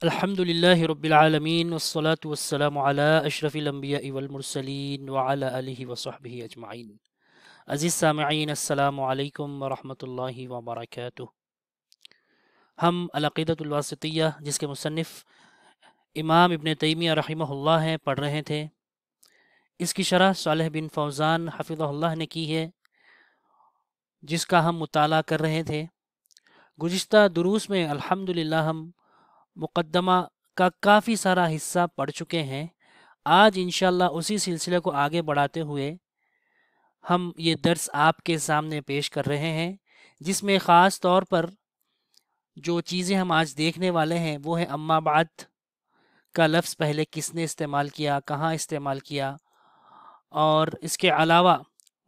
الحمد للہ رب العالمین والصلاة والسلام علی اشرف الانبیاء والمرسلین وعلی آلہ وصحبہ اجمعین۔ عزیز سامعین، السلام علیکم ورحمۃ اللہ وبرکاتہ۔ ہم العقیدۃ الواسطیہ، جس کے مصنف امام ابن تیمیہ رحمہ اللہ ہیں، پڑھ رہے تھے۔ اس کی شرح صالح بن فوزان حفظہ اللہ نے کی ہے، جس کا ہم مطالعہ کر رہے تھے۔ گزشتہ دروس میں الحمدللہ ہم مقدمہ کا کافی سارا حصہ پڑھ چکے ہیں۔ آج انشاءاللہ اسی سلسلے کو آگے بڑھاتے ہوئے ہم یہ درس آپ کے سامنے پیش کر رہے ہیں، جس میں خاص طور پر جو چیزیں ہم آج دیکھنے والے ہیں وہ ہے اما بعد کا لفظ پہلے کس نے استعمال کیا، کہاں استعمال کیا، اور اس کے علاوہ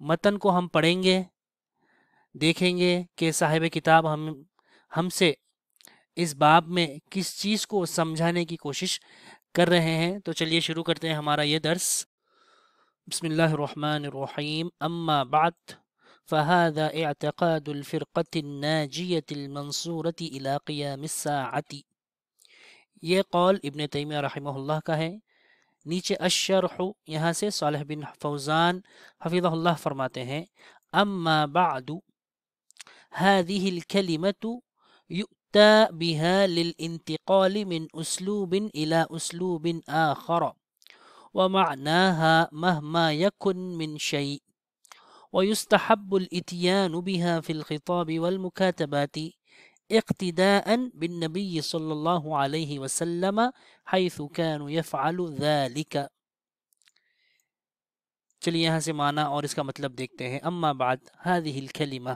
متن کو ہم پڑھیں گے، دیکھیں گے کہ صاحب کتاب ہم سے اس باب میں کس چیز کو سمجھانے کی کوشش کر رہے ہیں۔ تو چلیے شروع کرتے ہیں ہمارا یہ درس۔ بسم اللہ الرحمن الرحیم۔ اما بعد فهذا اعتقاد الفرقة الناجية المنصورة الى قیام الساعة۔ یہ قول ابن تیمیہ رحمہ اللہ کا ہے۔ نیچے الشرح، یہاں سے صالح بن فوزان حفظہ اللہ فرماتے ہیں، اما بعد هذه الكلمة يؤتى بها للانتقال من أسلوب إلى أسلوب آخر، ومعناها مهما يكن من شيء، ويستحب الإتيان بها في الخطاب والمكاتبات اقتداء بالنبي صلى الله عليه وسلم حيث كانوا يفعل ذلك۔ چلیے یہاں سے معنی اور اس کا مطلب دیکھتے ہیں۔ اما بعد هذه الكلمہ،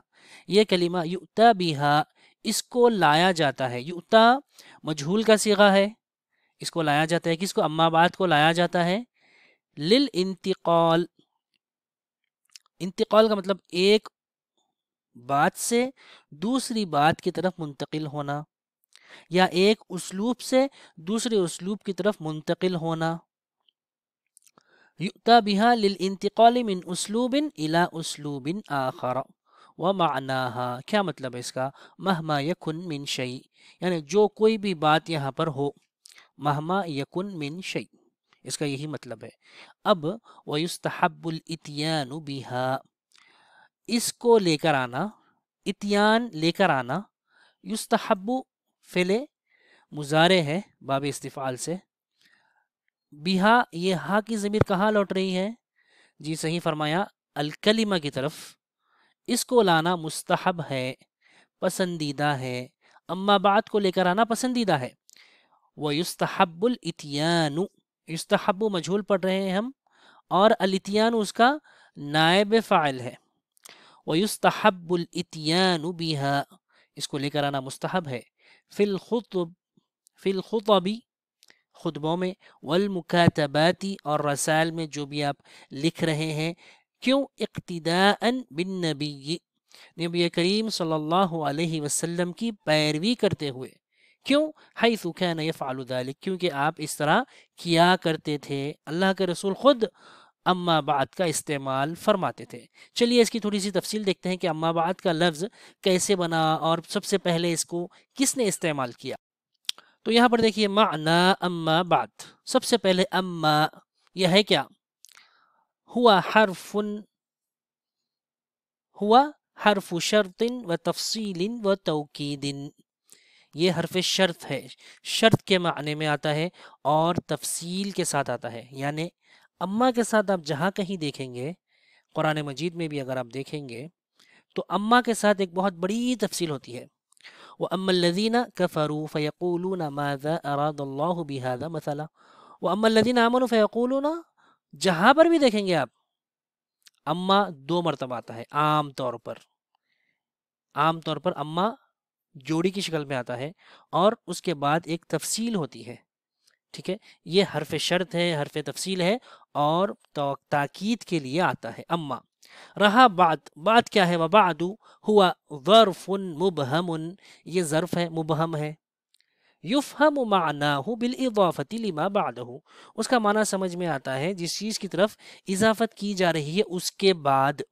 یہ کلمہ یؤتا بها، اس کو لایا جاتا ہے۔ یؤتا مجہول کا صیغہ ہے، اس کو لایا جاتا ہے، کس کو؟ اما بعد کو لایا جاتا ہے للانتقال۔ انتقال کا مطلب ایک بات سے دوسری بات کی طرف منتقل ہونا، یا ایک اسلوب سے دوسرے اسلوب کی طرف منتقل ہونا۔ یؤتا بها للانتقال من اسلوب الى اسلوب آخر، ومعناها، کیا مطلب ہے اس کا؟ مہما یکن من شیء، یعنی جو کوئی بھی بات یہاں پر ہو، مہما یکن من شیء، اس کا یہی مطلب ہے۔ اب ویستحب الاتیان بها، اس کو لے کر آنا، اتیان لے کر آنا، یستحب فعل مضارع ہے باب استفعال سے، بہا یہ ہا کی ضمیر کہاں لوٹ رہی ہے؟ جی صحیح فرمایا، الکلمہ کی طرف۔ اس کو لانا مستحب ہے، پسندیدہ ہے۔ اما بعد کو لے کر آنا پسندیدہ ہے۔ وَيُسْتَحَبُّ الْإِتْيَانُ، یستحب مجہول پڑھ رہے ہیں ہم، اور الاتیان اس کا نائب فاعل ہے۔ وَيُسْتَحَبُّ الْإِتْيَانُ بِهَا، اس کو لے کر آنا مستحب ہے۔ فی الخطب، خطبوں میں، والمکاتباتی، اور رسائل میں، جو بھی آپ لکھ رہے ہیں۔ کیوں؟ اقتداء بالنبی، نبی کریم صلی اللہ علیہ وسلم کی پیروی کرتے ہوئے۔ کیوں؟ حیث کان یفعل ذلک، کیونکہ آپ اس طرح کیا کرتے تھے، اللہ کے رسول خود اما بعد کا استعمال فرماتے تھے۔ چلیے اس کی تھوڑی سی تفصیل دیکھتے ہیں کہ اما بعد کا لفظ کیسے بنا اور سب سے پہلے اس کو کس نے استعمال کیا۔ تو یہاں پر دیکھیے معنی اما بعد، سب سے پہلے اما یہ ہے کیا؟ ہوا حرف شرط و تفصیل و توکید، یہ حرف شرط ہے، شرط کے معنی میں آتا ہے اور تفصیل کے ساتھ آتا ہے۔ یعنی اما کے ساتھ آپ جہاں کہیں دیکھیں گے، قرآن مجید میں بھی اگر آپ دیکھیں گے تو اما کے ساتھ ایک بہت بڑی تفصیل ہوتی ہے۔ وَأَمَّا الَّذِينَ كَفَرُوا فَيَقُولُونَ مَاذَا أَرَادَ اللَّهُ بِهَذَا مَثَلًا وَأَمَّا الَّذِينَ آمَنُوا فَيَقُولُونَ، جہاں پر بھی دیکھیں گے آپ اما دو مرتبہ آتا ہے عام طور پر اما جوڑی کی شکل میں آتا ہے، اور اس کے بعد ایک تفصیل ہوتی ہے۔ ٹھیک ہے، یہ حرف شرط ہے، حرف تفصیل ہے، اور تاکید کے لیے آتا ہے اما۔ رہا بعد کیا ہے؟ وبعد ہوا ظرف مبہم، یہ ظرف ہے، مبہم ہے۔ یفہم معناہ بالاضافۃ لما بعدہ، اس کا معنی سمجھ میں آتا ہے جس چیز کی طرف اضافت کی جا رہی ہے اس کے بعد۔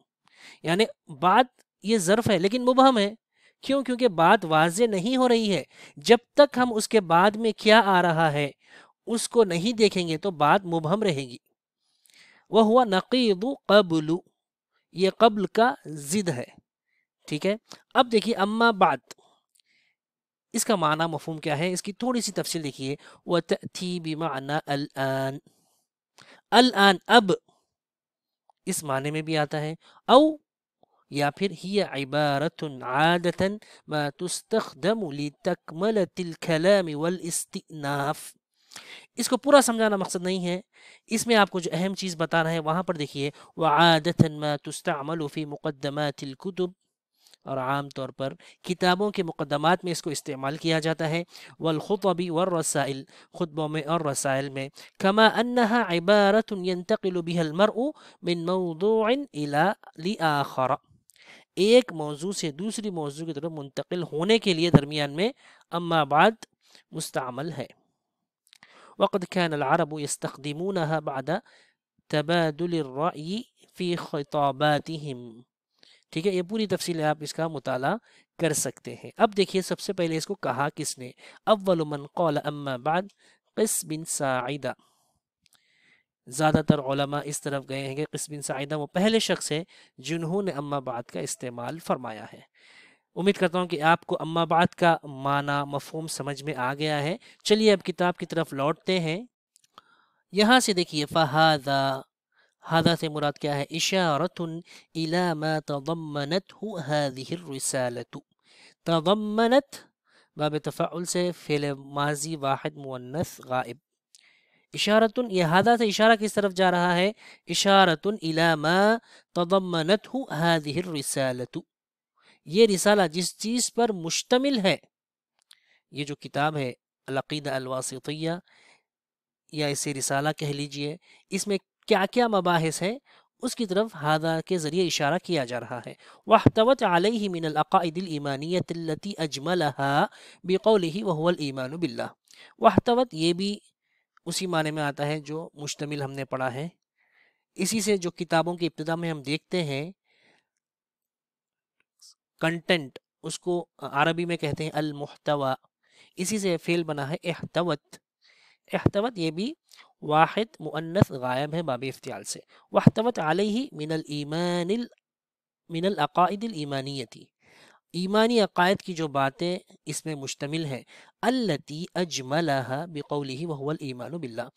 یعنی بعد یہ ظرف ہے لیکن مبہم ہے، کیوں؟ کیونکہ بات واضح نہیں ہو رہی ہے. جب تک ہم اس کے بعد میں کیا آ رہا ہے اس کو نہیں دیکھیں گے تو بات مبہم رہے گی. وَهُوَ نَقِيضُ قَبْلُ، یہ قبل کا ضد ہے. ٹھیک ہے. اب دیکھیے اما بعد، اس کا معنی مفہوم کیا ہے، اس کی تھوڑی سی تفصیل دیکھیے. وَتَأْتِي بِمَعْنَى الْآن، الآن اب اس معنی میں بھی آتا ہے. او یا پھر ہی عبارت عادتا ما تستخدم لتکملة الكلام والاستئناف. اس کو پورا سمجھانا مقصد نہیں ہے، اس میں آپ کو جو اہم چیز بتا رہا ہے وہاں پر دیکھیے. وعادتا ما تستعمل في مقدمات الكتب، اور عام طور پر کتابوں کے مقدمات میں اس کو استعمال کیا جاتا ہے. والخطب والرسائل، خطبوں میں اور رسائل میں. كما انها عبارت ينتقل بها المرء من موضوع الى لآخر، ایک موضوع سے دوسری موضوع کی طرف منتقل ہونے کے لیے درمیان میں اما بعد مستعمل ہے. وقد كان العرب يستخدمونها بعد تبادل الرأي في خطاباتهم. ٹھیک ہے، یہ پوری تفصیل ہے، آپ اس کا مطالعہ کر سکتے ہیں. اب دیکھیے سب سے پہلے اس کو کہا کس نے. اول من قال اما بعد قس بن ساعدہ. زیادہ تر علماء اس طرف گئے ہیں کہ قس بن ساعدہ وہ پہلے شخص ہے جنہوں نے اما بعد کا استعمال فرمایا ہے. امید کرتا ہوں کہ آپ کو اما بعد کا معنی مفہوم سمجھ میں آ گیا ہے. چلیے اب کتاب کی طرف لوٹتے ہیں. یہاں سے دیکھیے فہذا، ہذا سے مراد کیا ہے؟ اشارۃ الی ما تضمنته هذه الرسالۃ. تضمنت باب تفاعل سے فعل ماضی واحد مؤنث غائب. اشارۃ، یہ ہذا سے اشارہ کس طرف جا رہا ہے؟ اشارۃ الی ما تضمنته هذه الرسالۃ، یہ رسالہ جس چیز پر مشتمل ہے، یہ جو کتاب ہے العقیدہ الواسطیہ یا اسے رسالہ کہہ لیجئے، اس میں کیا کیا مباحث ہے اس کی طرف ہذا کے ذریعے اشارہ کیا جا رہا ہے. واحتوت علیہ من العقائد الایمانیۃ التي اجملها بقوله وهو الايمان باللہ. واحتوت یہ بھی اسی معنی میں آتا ہے جو مشتمل ہم نے پڑھا ہے. اسی سے جو کتابوں کی ابتدا میں ہم دیکھتے ہیں کنٹینٹ، اس کو عربی میں کہتے ہیں المحتوى، اسی سے فعل بنا ہے احتوت. احتوت یہ بھی واحد مؤنث غائب ہے باب افتعال سے. واحتوت علیہ من الایمان من العقائد الایمانیتی، ایمانی عقائد کی جو باتیں اس میں مشتمل ہیں. التی اجملها بقولہ وهو الايمان باللہ،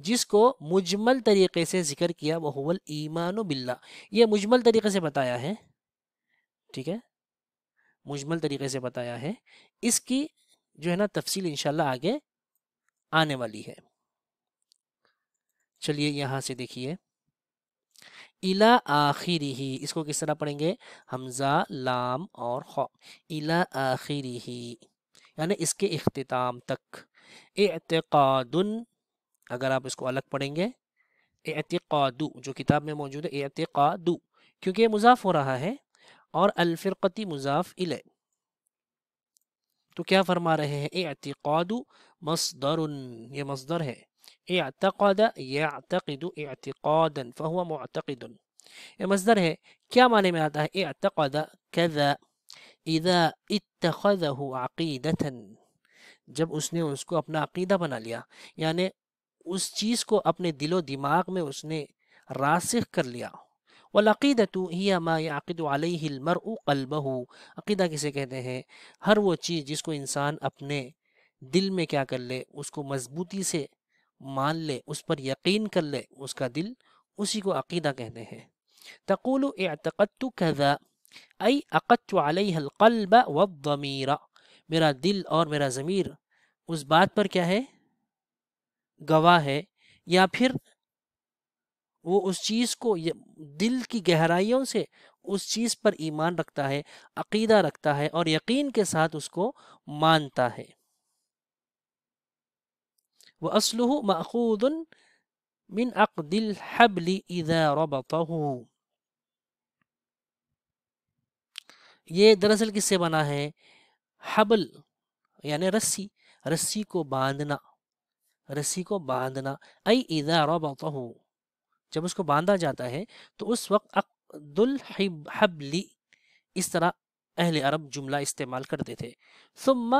جس کو مجمل طریقے سے ذکر کیا وهو الايمان باللہ، یہ مجمل طریقے سے بتایا ہے. ٹھیک ہے، مجمل طریقے سے بتایا ہے. اس کی جو ہے نا تفصیل انشاءاللہ آگے آنے والی ہے. چلیے یہاں سے دیکھیے الی آخرہ، اس کو کس طرح پڑھیں گے؟ حمزہ لام اور خا. الی آخرہ یعنی اس کے اختتام تک. اعتقاد، اگر آپ اس کو الگ پڑھیں گے اعتقاد جو کتاب میں موجود ہے اعتقاد، کیونکہ یہ مضاف ہو رہا ہے اور الفرقتی مضاف الی، تو کیا فرما رہے ہیں؟ اعتقاد مصدر، یہ مصدر ہے. اعتقد يعتقد اعتقادا فهو معتقد، یہ مصدر ہے. کیا معنی میں آتا ہے؟ اعتقد كذا اذا اتخذه عقیدة، جب اس نے اس کو اپنا عقیدہ بنا لیا، یعنی اس چیز کو اپنے دل و دماغ میں اس نے راسخ کر لیا. والعقیدۃ ہی ما یعقد علیہ المرء قلبہ، عقیدہ کسے کہتے ہیں؟ ہر وہ چیز جس کو انسان اپنے دل میں کیا کر لے، اس کو مضبوطی سے مان لے، اس پر یقین کر لے اس کا دل، اسی کو عقیدہ کہتے ہیں. تقول اعتقدت کذا ای عقدت علیہ القلب والضمیر، میرا دل اور میرا ضمیر اس بات پر کیا ہے؟ گواہ ہے، یا پھر وہ اس چیز کو دل کی گہرائیوں سے اس چیز پر ایمان رکھتا ہے، عقیدہ رکھتا ہے اور یقین کے ساتھ اس کو مانتا ہے. وَأَصْلُهُ مَأْخُوذٌ مِنْ عَقْدِ الْحَبْلِ إِذَا رَبَطَهُ، یہ دراصل کس سے بنا ہے؟ حبل یعنی رسی، رسی کو باندھنا، رسی کو باندھنا. ای اذا ربطہ، جب اس کو باندھا جاتا ہے تو اس وقت عقد الحبل اس طرح اہل عرب جملہ استعمال کرتے تھے. ثم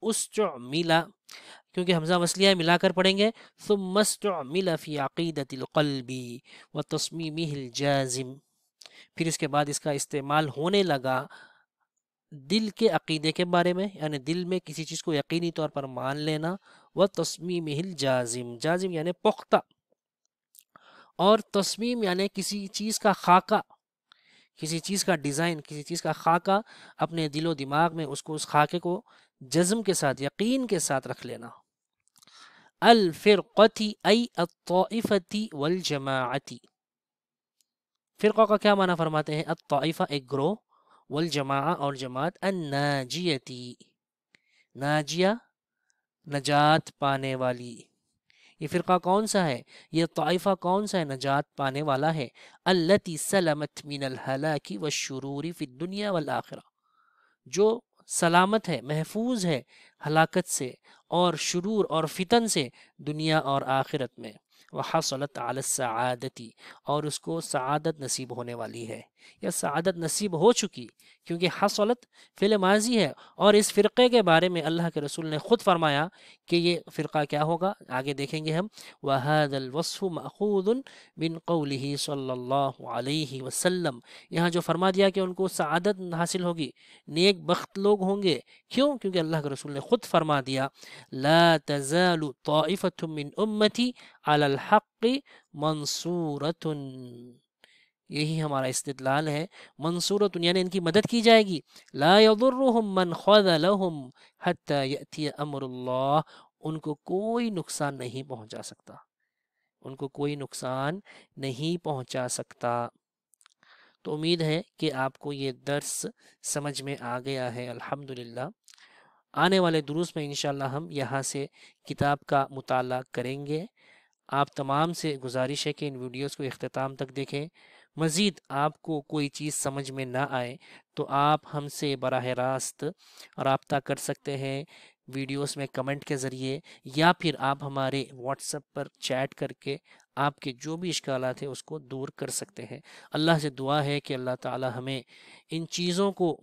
استعمل، کیونکہ حمزہ وصلیہ ملا کر پڑھیں گے. ثم استعمل فی عقیدۃ القلب وتصمیمہ الجازم، پھر اس کے بعد اس کا استعمال ہونے لگا دل کے عقیدے کے بارے میں، یعنی دل میں کسی چیز کو یقینی طور پر مان لینا. وتصمیمہ الجازم، جازم یعنی پختہ، اور تصمیم یعنی کسی چیز کا خاکہ، کسی چیز کا ڈیزائن، کسی چیز کا خاکہ اپنے دل و دماغ میں اس کو، اس خاکے کو جزم کے ساتھ، یقین کے ساتھ رکھ لینا. الفرقتی ای الطائفتی والجماعتی، فرقہ کا کیا معنی فرماتے ہیں؟ الطائفہ ایک گروہ، والجماعہ اور جماعت، الناجیتی ناجیہ نجات پانے والی. یہ فرقہ کون سا ہے؟ یہ طائفہ کون سا ہے؟ نجات پانے والا ہے. التی سلمت من الہلاک والشرور فی الدنیا والآخرہ، جو سلامت ہے، محفوظ ہے ہلاکت سے اور شرور اور فتن سے دنیا اور آخرت میں. وحصلت علی السعادتی، اور اس کو سعادت نصیب ہونے والی ہے، یا سعادت نصیب ہو چکی، کیونکہ حصلت فعل ماضی ہے. اور اس فرقے کے بارے میں اللہ کے رسول نے خود فرمایا کہ یہ فرقہ کیا ہوگا، آگے دیکھیں گے ہم. وَهَذَا الْوَصْفُ مَأْخُوذٌ مِّن قَوْلِهِ صلی اللہ علیہ وسلم، یہاں جو فرما دیا کہ ان کو سعادت حاصل ہوگی، نیک بخت لوگ ہوں گے. کیوں؟ کیونکہ اللہ کے رسول نے خود فرما دیا لا تزال طائفة من امتی علی الحق منصورۃ، یہی ہمارا استدلال ہے. منصورۃ یعنی ان کی مدد کی جائے گی. لا یضرهم من خذلهم حتی یأتی امر اللہ، ان کو کوئی نقصان نہیں پہنچا سکتا، ان کو کوئی نقصان نہیں پہنچا سکتا. تو امید ہے کہ آپ کو یہ درس سمجھ میں آ گیا ہے الحمدللہ. آنے والے دروس میں انشاءاللہ ہم یہاں سے کتاب کا مطالعہ کریں گے. آپ تمام سے گزارش ہے کہ ان ویڈیوز کو اختتام تک دیکھیں. مزید آپ کو کوئی چیز سمجھ میں نہ آئے تو آپ ہم سے براہ راست رابطہ کر سکتے ہیں ویڈیوز میں کمنٹ کے ذریعے، یا پھر آپ ہمارے واٹس ایپ پر چیٹ کر کے آپ کے جو بھی اشکالات ہیں اس کو دور کر سکتے ہیں. اللہ سے دعا ہے کہ اللہ تعالی ہمیں ان چیزوں کو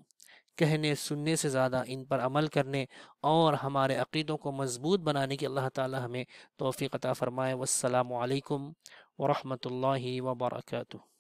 کہنے سننے سے زیادہ ان پر عمل کرنے اور ہمارے عقیدوں کو مضبوط بنانے کی اللہ تعالی ہمیں توفیق عطا فرمائے. والسلام علیکم ورحمۃ اللہ وبرکاتہ.